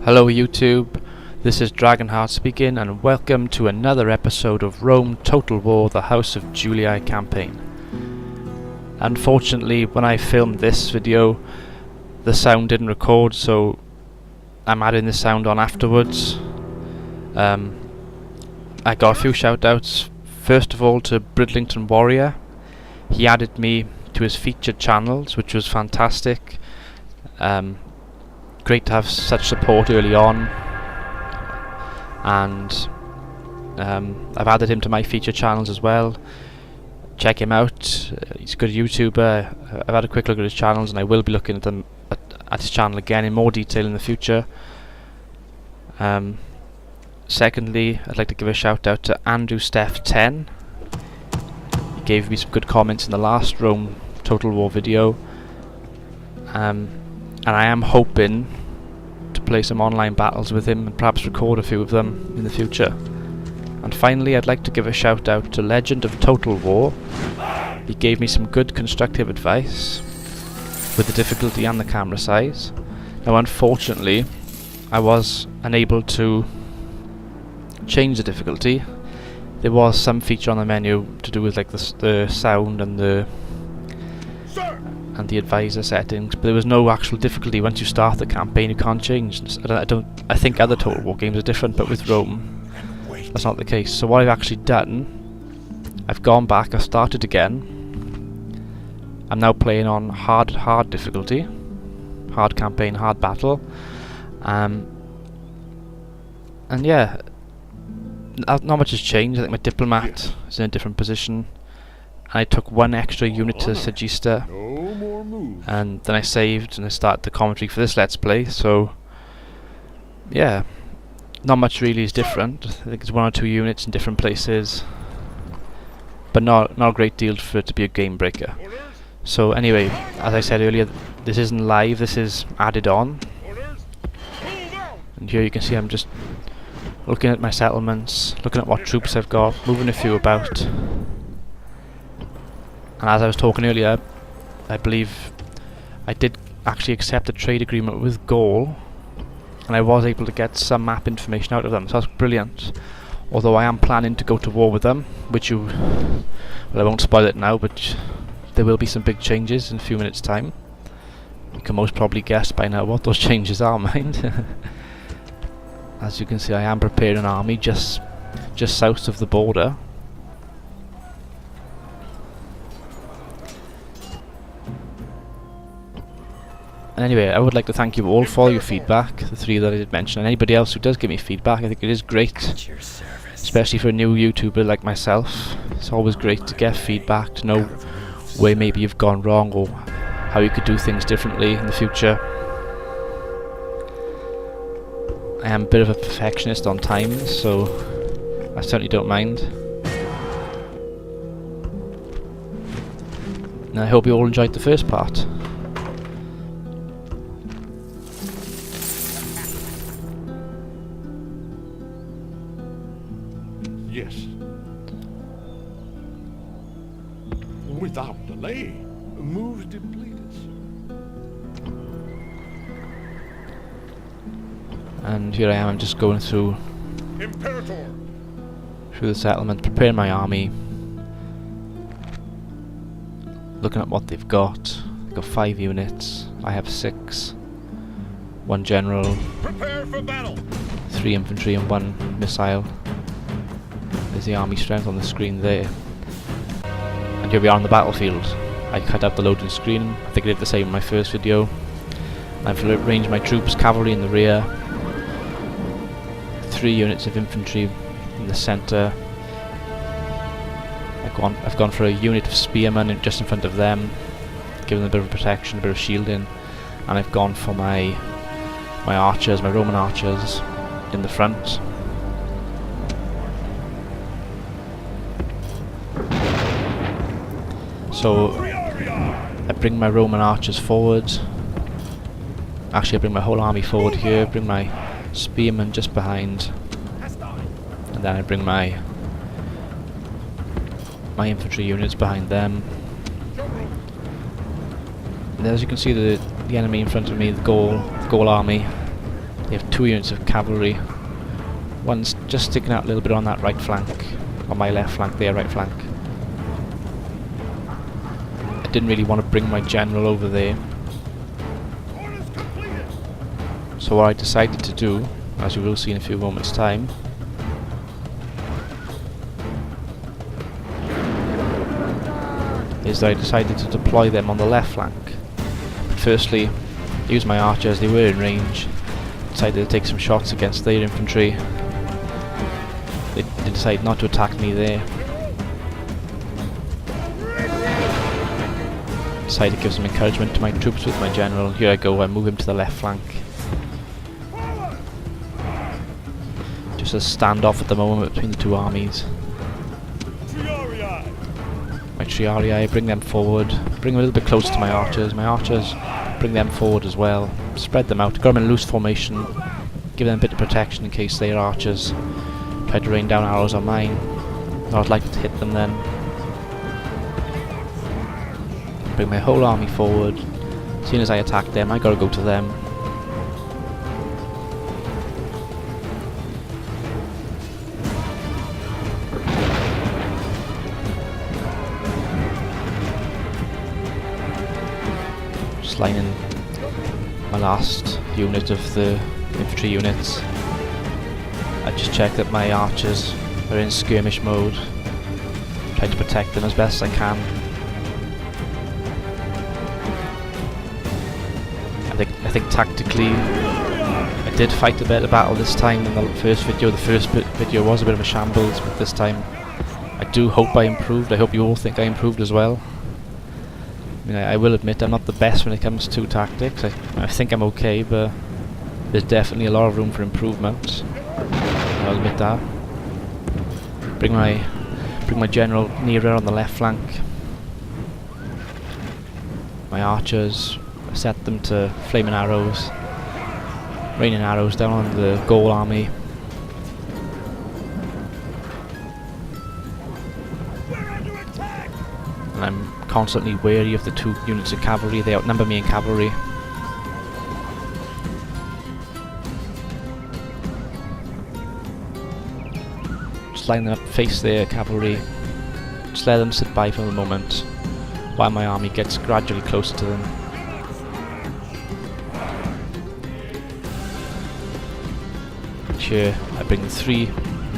Hello YouTube, this is Dragonheart speaking and welcome to another episode of Rome TW the House of Julii Campaign. Unfortunately, when I filmed this video the sound didn't record, so I'm adding the sound on afterwards. I got a few shout outs. First of all to Bridlington Warrior. He added me to his featured channels, which was fantastic. Great to have such support early on, and I've added him to my feature channels as well. Check him out, he's a good YouTuber. I've had a quick look at his channels and I will be looking at them at his channel again in more detail in the future. Secondly, I'd like to give a shout out to AndrewSteff10. He gave me some good comments in the last Rome Total War video. And I am hoping to play some online battles with him and perhaps record a few of them in the future. And finally, I'd like to give a shout out to LegendofTotalWar. He gave me some good constructive advice with the difficulty and the camera size. Now unfortunately, I was unable to change the difficulty. There was some feature on the menu to do with like the sound and the advisor settings, but there was no actual difficulty. Once you start the campaign you can't change. I think other Total War games are different, but with Rome that's not the case. So what I've actually done, I've gone back, I've started again. I'm now playing on hard difficulty, hard campaign, hard battle, and yeah, not much has changed. I think my diplomat is in a different position. I took one extra unit to Sagista, and then I saved and I started the commentary for this Let's Play. So yeah, not much really is different. I think it's one or two units in different places, but not a great deal for it to be a game breaker. So anyway, as I said earlier, this isn't live, this is added on. And here you can see I'm just looking at my settlements, looking at what troops I've got, moving a few about. And as I was talking earlier, I believe I did actually accept a trade agreement with Gaul, and I was able to get some map information out of them, so that's brilliant. Although I am planning to go to war with them, well, I won't spoil it now, but there will be some big changes in a few minutes' time. You can most probably guess by now what those changes are, mind. As you can see, I am preparing an army just south of the border. And anyway, I would like to thank you all for your feedback, the three that I did mention, and anybody else who does give me feedback. I think it is great, especially for a new YouTuber like myself. It's always great to get feedback, to know where maybe you've gone wrong or how you could do things differently in the future. I am a bit of a perfectionist on times, so I certainly don't mind. And I hope you all enjoyed the first part. Yes. Without delay, moves depleted. And here I am, I'm just going through the settlement, preparing my army, looking at what they've got. They've got 5 units, I have 6, 1 general, Prepare for battle. 3 infantry and 1 missile. There's the army strength on the screen there. And here we are on the battlefield. I cut out the loading screen. I think I did the same in my first video. I've arranged my troops, cavalry in the rear, 3 units of infantry in the centre. I've gone for a unit of spearmen just in front of them, giving them a bit of protection, a bit of shielding, and I've gone for my archers, my Roman archers, in the front. So I bring my Roman archers forward. Actually, I bring my whole army forward here, bring my spearmen just behind, and then I bring my infantry units behind them. And as you can see, the enemy in front of me, the Gaul army, They have 2 units of cavalry. One's just sticking out a little bit on that right flank, on my left flank, their right flank. I didn't really want to bring my general over there. So what I decided to do, as you will see in a few moments' time, is that I decided to deploy them on the left flank. But firstly, use my archers, they were in range. Decided to take some shots against their infantry. They decided not to attack me there. Decided to give some encouragement to my troops with my general. Here I go, I move him to the left flank. Just a standoff at the moment between the two armies. My Triarii, I bring them forward, bring them a little bit closer to my archers. My archers, bring them forward as well. Spread them out, got them in loose formation, give them a bit of protection in case their archers try to rain down arrows on mine. I'd like to hit them then. Bring my whole army forward. As soon as I attack them, I gotta go to them. Just lining my last unit of the infantry units. I just check that my archers are in skirmish mode. Try to protect them as best as I can. I think tactically I did fight a better battle this time than the first video. The first video was a bit of a shambles, but this time I do hope I improved. I hope you all think I improved as well. I mean, I will admit I'm not the best when it comes to tactics. I think I'm okay, but there's definitely a lot of room for improvement. I'll admit that. Bring my general nearer on the left flank. My archers, set them to flaming arrows, raining arrows down on the Gaul army. And I'm constantly wary of the 2 units of cavalry. They outnumber me in cavalry. Just line them up, face their cavalry. Just let them sit by for the moment while my army gets gradually closer to them. Here I bring the 3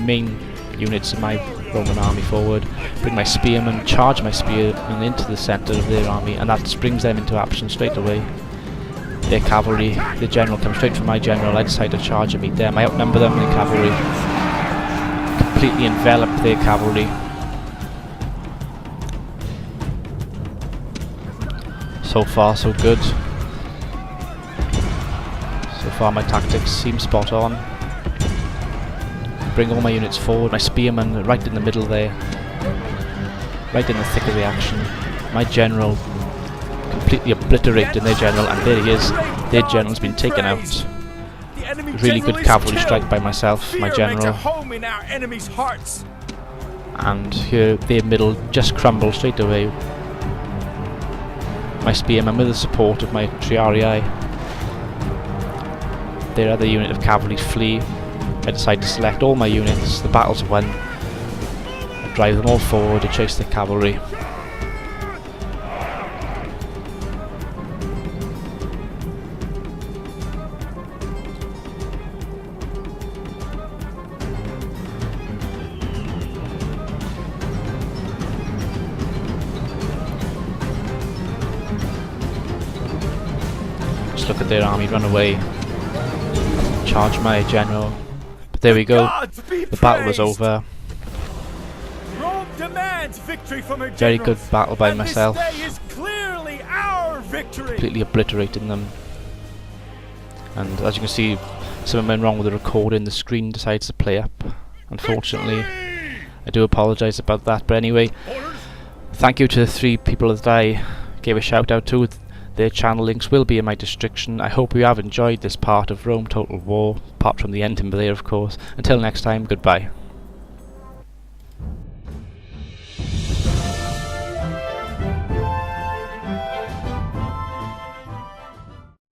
main units of my Roman army forward, bring my spearmen, charge my spearmen into the centre of their army, and that springs them into action straight away. Their cavalry, the general comes straight from my general. I decide to charge and meet them. I outnumber them in cavalry, completely envelop their cavalry. So far so good. So far my tactics seem spot on. Bring all my units forward, my spearmen right in the middle there, right in the thick of the action. My general completely obliterated their general, and there he is. Their general's been taken out. Really good cavalry strike by myself, my general. And here their middle just crumbles straight away. My spearmen with the support of my Triarii. Their other unit of cavalry flee. I decide to select all my units, the battle's won. I drive them all forward to chase the cavalry. Just look at their army run away. Charge my general. There we go, the battle was over. Rome demands victory from her Very good battle by myself. This day is clearly our victory. Completely obliterating them. And as you can see, something went wrong with the recording. The screen decides to play up. Unfortunately, I do apologise about that. But anyway, thank you to the 3 people that I gave a shout out to. Their channel links will be in my description. I hope you have enjoyed this part of Rome Total War, apart from the ending there of course. Until next time, goodbye.